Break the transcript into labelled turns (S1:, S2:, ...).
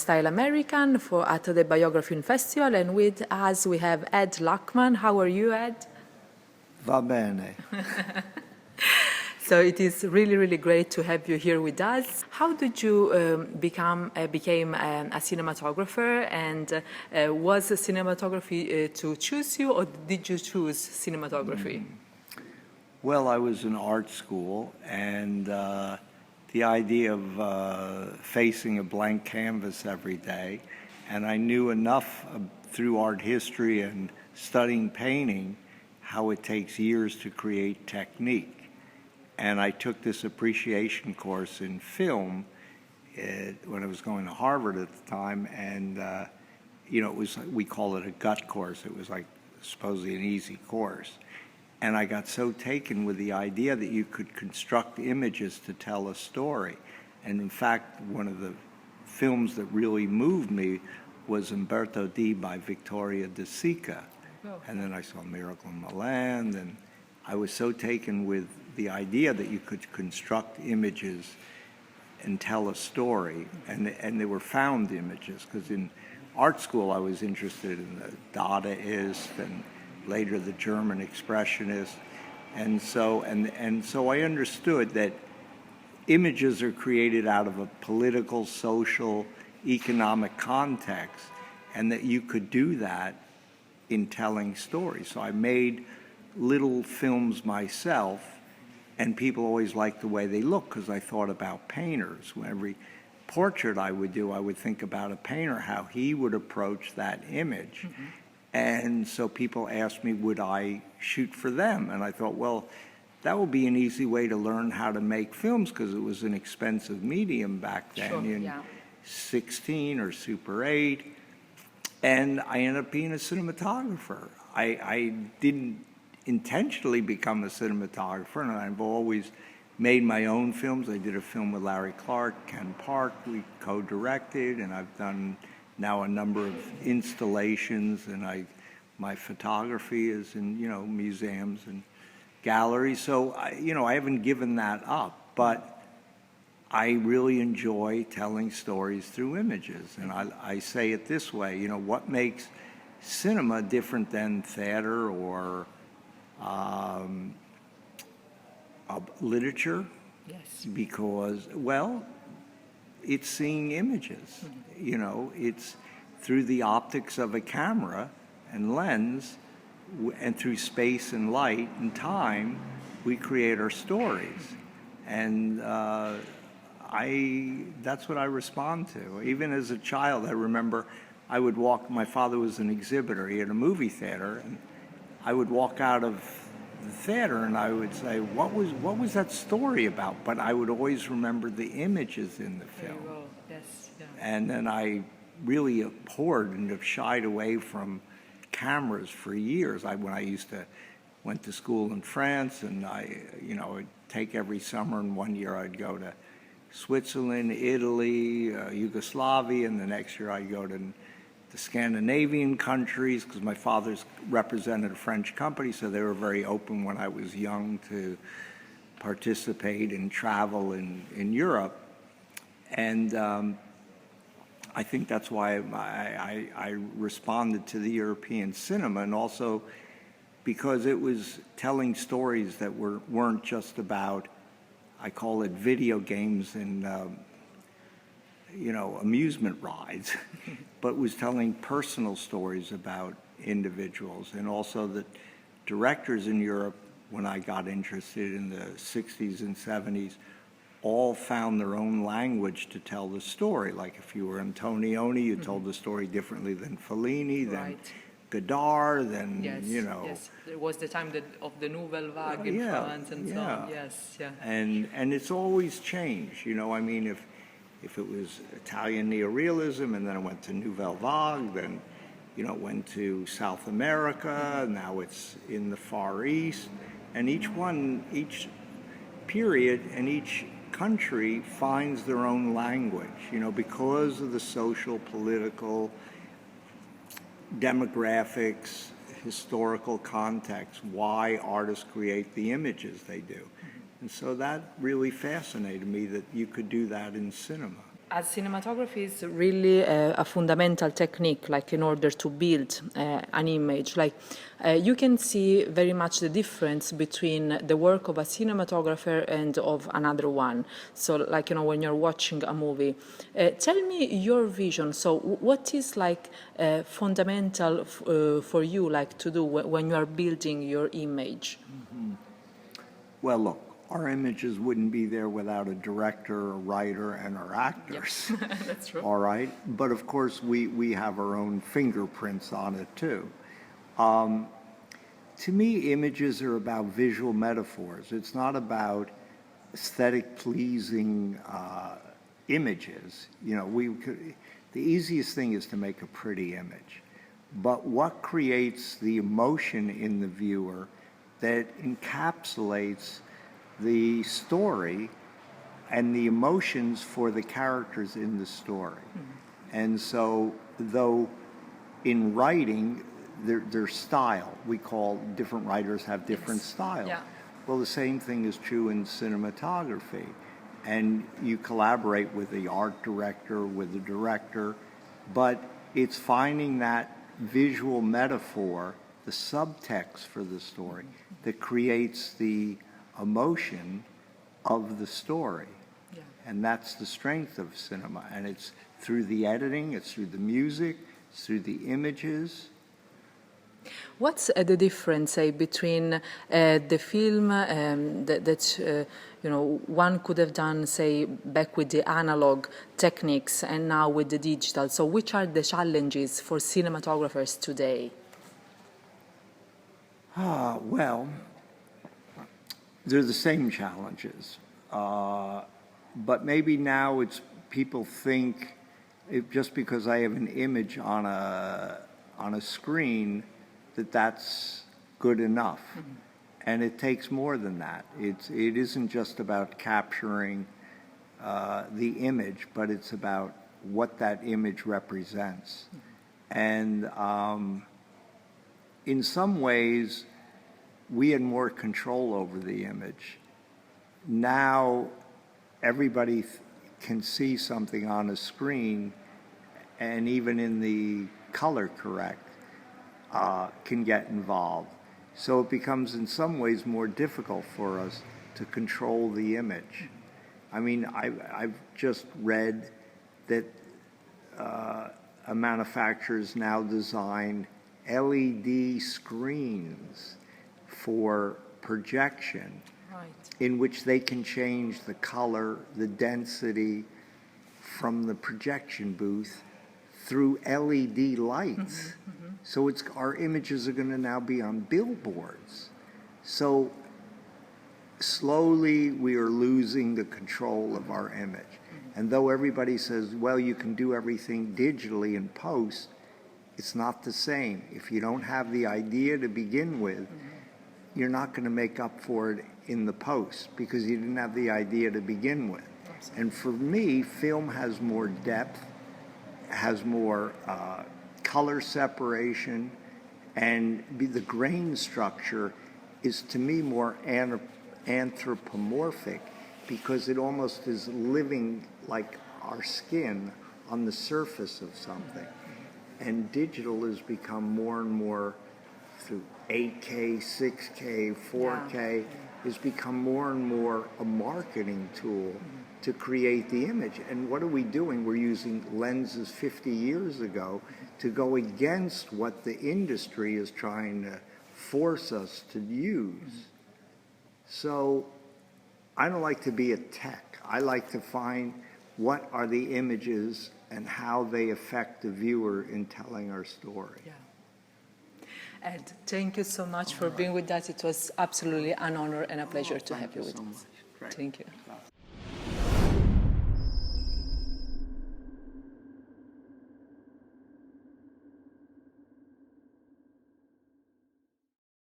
S1: Style American at the Biografilm Festival, and with us we have Ed Lachman. How are you, Ed?
S2: Va bene.
S1: So it is really, really great to have you here with us. How did you became a cinematographer, and was cinematography to choose you, or did you choose cinematography?
S2: Well, I was in art school, and the idea of facing a blank canvas every day, and I knew enough through art history and studying painting how it takes years to create technique. And I took this appreciation course in film when I was going to Harvard at the time, and it was, we call it a gut course. It was like supposedly an easy course. And I got so taken with the idea that you could construct images to tell a story. And in fact, one of the films that really moved me was Umberto D by Vittorio De Sica. Oh. And then I saw Miracle in the Land, and I was so taken with the idea that you could construct images and tell a story, and they were found images, because in art school I was interested in the Dadaist and later the German Expressionists, and so I understood that images are created out of a political, social, economic context, and that you could do that in telling stories. So I made little films myself, and people always liked the way they look because I thought about painters. Every portrait I would do, I would think about a painter, how he would approach that image. Mm-hmm. And so people asked me, would I shoot for them? And I thought, well, that would be an easy way to learn how to make films, because it was an expensive medium back then. Sure, in 16 or Super 8. And I ended up being a cinematographer. I didn't intentionally become a cinematographer, and I've always made my own films. I did a film with Larry Clark, Ken Park, we co-directed, and I've done now a number of installations, and my photography is in museums and galleries. So I haven't given that up, but I really enjoy telling stories through images. And I say it this way, what makes cinema different than theater or literature? Yes. Because, well, it's seeing images. Mm-hmm. It's through the optics of a camera and lens, and through space and light and time, we create our stories. And that's what I respond to. Even as a child, I remember I would walk, my father was an exhibitor, he had a movie theater, and I would walk out of the theater and I would say, what was that story about? But I would always remember the images in the film. Very well. Yes. Yeah. And then I really abhorred and have shied away from cameras for years. When I went to school in France, and I'd take every summer, and one year I'd go to Switzerland, Italy, Yugoslavia, and the next year I'd go to the Scandinavian countries, because my father's represented a French company, so they were very open when I was young to participate and travel in Europe. And I think that's why I responded to the European cinema, and also because it was telling stories that weren't just about, I call it video games and amusement rides, but was telling personal stories about individuals. And also that directors in Europe, when I got interested in the 60s and 70s, all found their own language to tell the story. Like if you were Antonioni, you told the story differently than Fellini, than Godard, than,
S1: Yes, there was the time of the Nouvelle Vague in France and so on. Yes, yeah.
S2: And it's always changed, if it was Italian neorealism, and then it went to Nouvelle Vague, then, it went to South America, now it's in the Far East, and each period and each country finds their own language, because of the social, political, demographics, historical context, why artists create the images they do. And so that really fascinated me, that you could do that in cinema.
S1: As cinematography is really a fundamental technique, like in order to build an image, like you can see very much the difference between the work of a cinematographer and of another one. So like, when you're watching a movie, tell me your vision. So what is like fundamental for you, like to do when you are building your image?
S2: Mm-hmm. Well, look, our images wouldn't be there without a director, a writer, and our actors.
S1: Yep. That's true.
S2: All right? But of course, we have our own fingerprints on it, too. To me, images are about visual metaphors. It's not about aesthetic pleasing images. The easiest thing is to make a pretty image. But what creates the emotion in the viewer that encapsulates the story and the emotions for the characters in the story. Mm-hmm. And so, though in writing, their style, we call different writers have different styles. Yeah. Well, the same thing is true in cinematography. And you collaborate with the art director, with the director, but it's finding that visual metaphor, the subtext for the story, that creates the emotion of the story. Yeah. And that's the strength of cinema. And it's through the editing, it's through the music, it's through the images.
S1: What's the difference, say, between the film that one could have done, say, back with the analog techniques and now with the digital? So which are the challenges for cinematographers today?
S2: Well, they're the same challenges. But maybe now it's people think just because I have an image on a screen that's good enough. Mm-hmm. And it takes more than that. It isn't just about capturing the image, but it's about what that image represents. Mm-hmm. And in some ways, we had more control over the image. Now, everybody can see something on a screen, and even in the color correct, can get involved. So it becomes in some ways more difficult for us to control the image. I mean, I've just read that a manufacturer's now designed LED screens for projection, right, in which they can change the color, the density from the projection booth through LED lights. Mm-hmm, mm-hmm. So our images are going to now be on billboards. So slowly we are losing the control of our image. Mm-hmm. And though everybody says, well, you can do everything digitally in post, it's not the same. If you don't have the idea to begin with, mm-hmm, you're not going to make up for it in the post because you didn't have the idea to begin with. Absolutely. And for me, film has more depth, has more color separation, and the grain structure is, to me, more anthropomorphic because it almost is living like our skin on the surface of something. And digital has become more and more through 8K, 6K, 4K, has become more and more a marketing tool to create the image. And what are we doing? We're using lenses 50 years ago to go against what the industry is trying to force us to use. So I don't like to be a tech. I like to find what are the images and how they affect the viewer in telling our story.
S1: Yeah. Ed, thank you so much for being with us. It was absolutely an honor and a pleasure to have you with us.
S2: Great.
S1: Thank you.